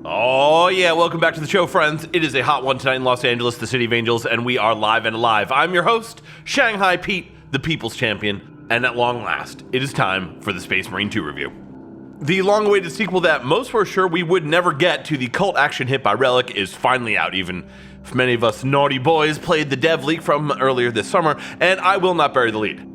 Oh yeah, welcome back to the show, friends. It is a hot one tonight in Los Angeles, the city of angels, and we are live and alive. I'm your host, Shanghai Pete, the People's Champion, and at long last, it is time for the Space Marine 2 review. The long-awaited sequel that most were sure we would never get to the cult action hit by Relic is finally out, even if many of us naughty boys played the dev leak from earlier this summer, and I will not bury the lead.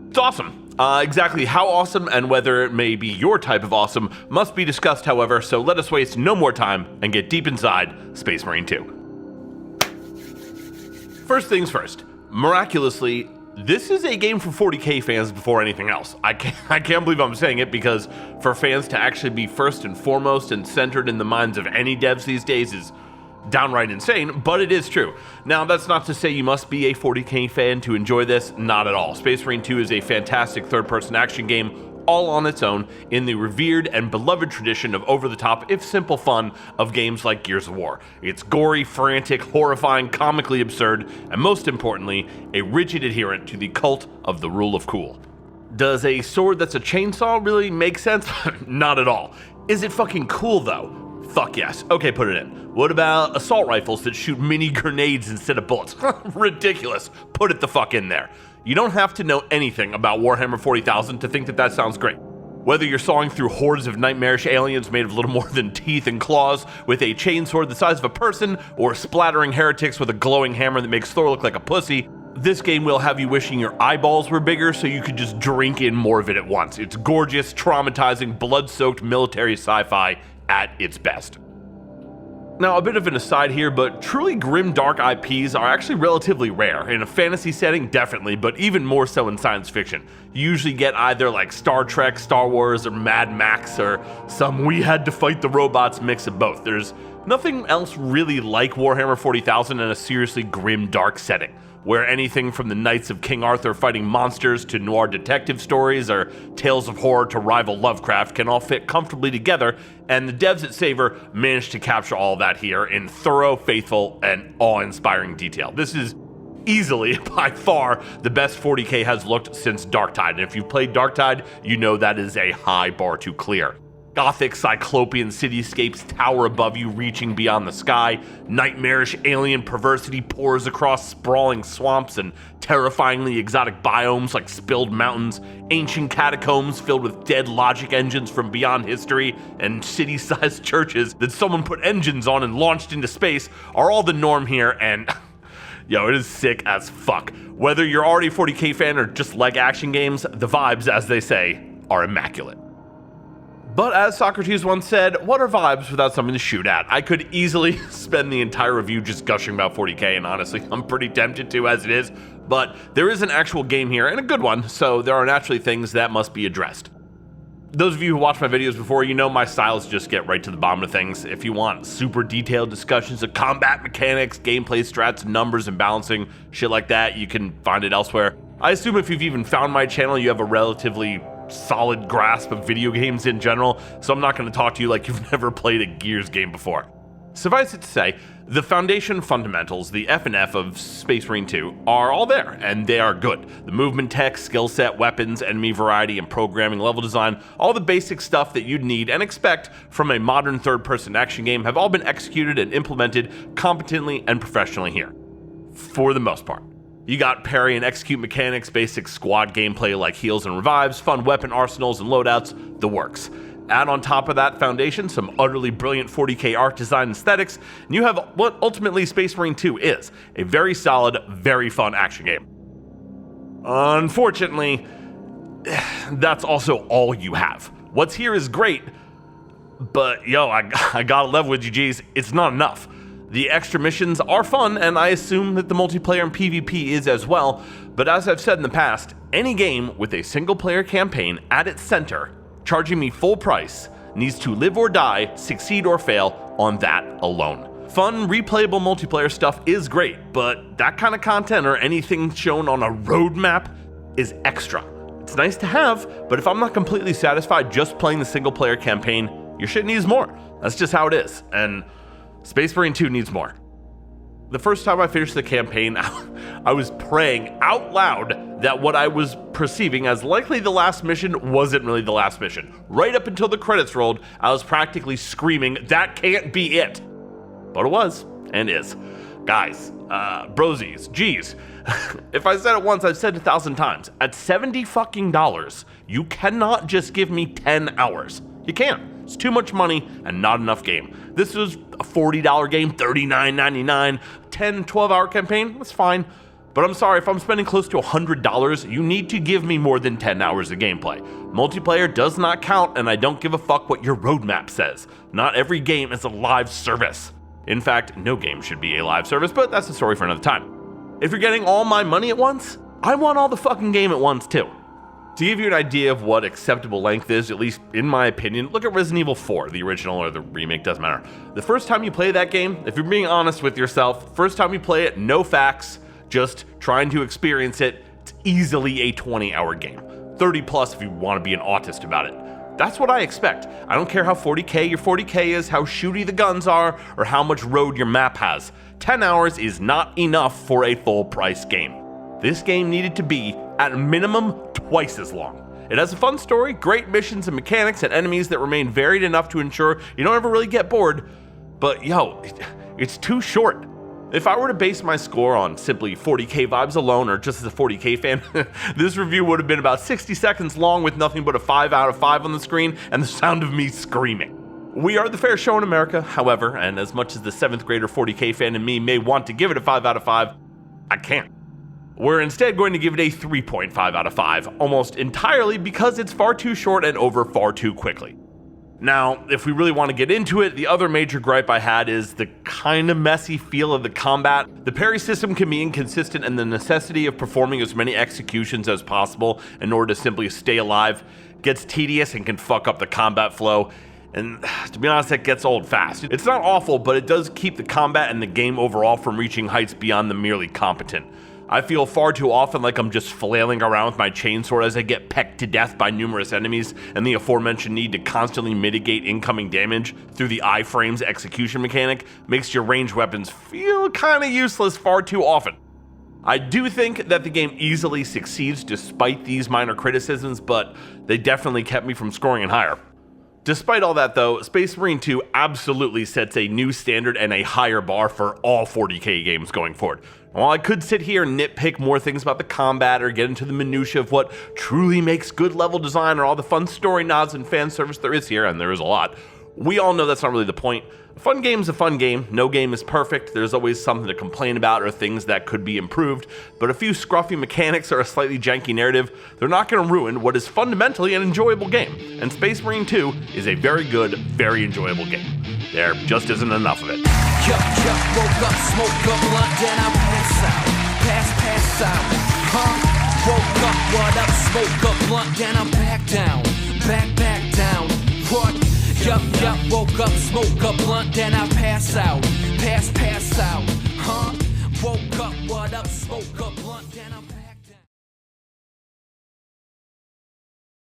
It's awesome. Exactly how awesome and whether it may be your type of awesome must be discussed, however, so let us waste no more time and get deep inside Space Marine 2. First things first, miraculously, this is a game for 40k fans before anything else. I can't believe I'm saying it, because for fans to actually be first and foremost and centered in the minds of any devs these days is downright insane, but it is true. Now, that's not to say you must be a 40k fan to enjoy this, not at all. Space Marine 2 is a fantastic third-person action game all on its own in the revered and beloved tradition of over-the-top, if simple fun, of games like Gears of War. It's gory, frantic, horrifying, comically absurd, and most importantly, a rigid adherent to the cult of the rule of cool. Does a sword that's a chainsaw really make sense? Not at all. Is it fucking cool though? Fuck yes. Okay, put it in. What about assault rifles that shoot mini grenades instead of bullets? Ridiculous. Put it the fuck in there. You don't have to know anything about Warhammer 40,000 to think that that sounds great. Whether you're sawing through hordes of nightmarish aliens made of little more than teeth and claws with a chainsword the size of a person, or splattering heretics with a glowing hammer that makes Thor look like a pussy, this game will have you wishing your eyeballs were bigger so you could just drink in more of it at once. It's gorgeous, traumatizing, blood-soaked military sci-fi at its best. Now, a bit of an aside here, but truly grim dark IPs are actually relatively rare. In a fantasy setting, definitely, but even more so in science fiction. You usually get either like Star Trek, Star Wars, or Mad Max, or some we had to fight the robots mix of both. There's nothing else really like Warhammer 40,000 in a seriously grim dark setting, where anything from the Knights of King Arthur fighting monsters to noir detective stories or tales of horror to rival Lovecraft can all fit comfortably together, and the devs at Saber managed to capture all that here in thorough, faithful, and awe-inspiring detail. This is easily, by far, the best 40k has looked since Darktide, and if you've played Darktide, you know that is a high bar to clear. Gothic cyclopean cityscapes tower above you, reaching beyond the sky. Nightmarish alien perversity pours across sprawling swamps and terrifyingly exotic biomes like spilled mountains. Ancient catacombs filled with dead logic engines from beyond history, and city-sized churches that someone put engines on and launched into space are all the norm here, and yo, it is sick as fuck. Whether you're already a 40k fan or just like action games, the vibes, as they say, are immaculate. But as Socrates once said, what are vibes without something to shoot at? I could easily spend the entire review just gushing about 40k, and honestly, I'm pretty tempted to as it is, but there is an actual game here, and a good one, so there are naturally things that must be addressed. Those of you who watched my videos before, you know my style is just get right to the bottom of things. If you want super detailed discussions of combat mechanics, gameplay strats, numbers, and balancing, shit like that, you can find it elsewhere. I assume if you've even found my channel, you have a relatively solid grasp of video games in general, so I'm not going to talk to you like you've never played a Gears game before. Suffice it to say, the foundation fundamentals, the F&F of Space Marine 2, are all there, and they are good. The movement tech, skill set, weapons, enemy variety, and programming level design, all the basic stuff that you'd need and expect from a modern third-person action game have all been executed and implemented competently and professionally here, for the most part. You got parry and execute mechanics, basic squad gameplay like heals and revives, fun weapon arsenals and loadouts, the works. Add on top of that foundation some utterly brilliant 40k art design aesthetics, and you have what ultimately Space Marine 2 is, a very solid, very fun action game. Unfortunately, that's also all you have. What's here is great, but yo, I gotta level with you G's, it's not enough. The extra missions are fun, and I assume that the multiplayer and PvP is as well, but as I've said in the past, any game with a single-player campaign at its center, charging me full price, needs to live or die, succeed or fail on that alone. Fun, replayable multiplayer stuff is great, but that kind of content or anything shown on a roadmap is extra. It's nice to have, but if I'm not completely satisfied just playing the single-player campaign, your shit needs more. That's just how it is, and Space Marine 2 needs more. The first time I finished the campaign, I was praying out loud that what I was perceiving as likely the last mission wasn't really the last mission. Right up until the credits rolled, I was practically screaming, that can't be it. But it was, and is. Guys, brosies, geez. If I said it once, I've said it 1,000 times. At $70 fucking, you cannot just give me 10 hours. You can't. It's too much money and not enough game. This was a $40 game, $39.99, 10, 12-hour campaign, that's fine. But I'm sorry, if I'm spending close to $100, you need to give me more than 10 hours of gameplay. Multiplayer does not count, and I don't give a fuck what your roadmap says. Not every game is a live service. In fact, no game should be a live service, but that's a story for another time. If you're getting all my money at once, I want all the fucking game at once too. To give you an idea of what acceptable length is, at least in my opinion, look at Resident Evil 4, the original or the remake, doesn't matter. The first time you play that game, if you're being honest with yourself, first time you play it, no facts, just trying to experience it, it's easily a 20-hour game. 30 plus if you want to be an autist about it. That's what I expect. I don't care how 40k your 40k is, how shooty the guns are, or how much road your map has. 10 hours is not enough for a full price game. This game needed to be, at minimum, twice as long. It has a fun story, great missions and mechanics, and enemies that remain varied enough to ensure you don't ever really get bored, but yo, it's too short. If I were to base my score on simply 40k vibes alone, or just as a 40k fan, this review would have been about 60 seconds long with nothing but a 5 out of 5 on the screen and the sound of me screaming. We are the fair show in America, however, and as much as the 7th grader 40k fan in me may want to give it a 5 out of 5, I can't. We're instead going to give it a 3.5 out of 5, almost entirely because it's far too short and over far too quickly. Now, if we really want to get into it, the other major gripe I had is the kind of messy feel of the combat. The parry system can be inconsistent, and the necessity of performing as many executions as possible in order to simply stay alive gets tedious and can fuck up the combat flow. And to be honest, that gets old fast. It's not awful, but it does keep the combat and the game overall from reaching heights beyond the merely competent. I feel far too often like I'm just flailing around with my chainsword as I get pecked to death by numerous enemies, and the aforementioned need to constantly mitigate incoming damage through the iframes execution mechanic makes your ranged weapons feel kinda useless far too often. I do think that the game easily succeeds despite these minor criticisms, but they definitely kept me from scoring it higher. Despite all that though, Space Marine 2 absolutely sets a new standard and a higher bar for all 40k games going forward. While I could sit here and nitpick more things about the combat or get into the minutia of what truly makes good level design or all the fun story nods and fan service there is here, and there is a lot, we all know that's not really the point. A fun game's a fun game. No game is perfect. There's always something to complain about or things that could be improved, but a few scruffy mechanics or a slightly janky narrative, they're not going to ruin what is fundamentally an enjoyable game. And Space Marine 2 is a very good, very enjoyable game. There just isn't enough of it. Woke up, smoke up, blunt, then I pass out. Pass out. Woke up, what up, smoke up, blunt, then I'm back down. Back down. What? Yup, woke up, smoke up, blunt, then I pass out. Pass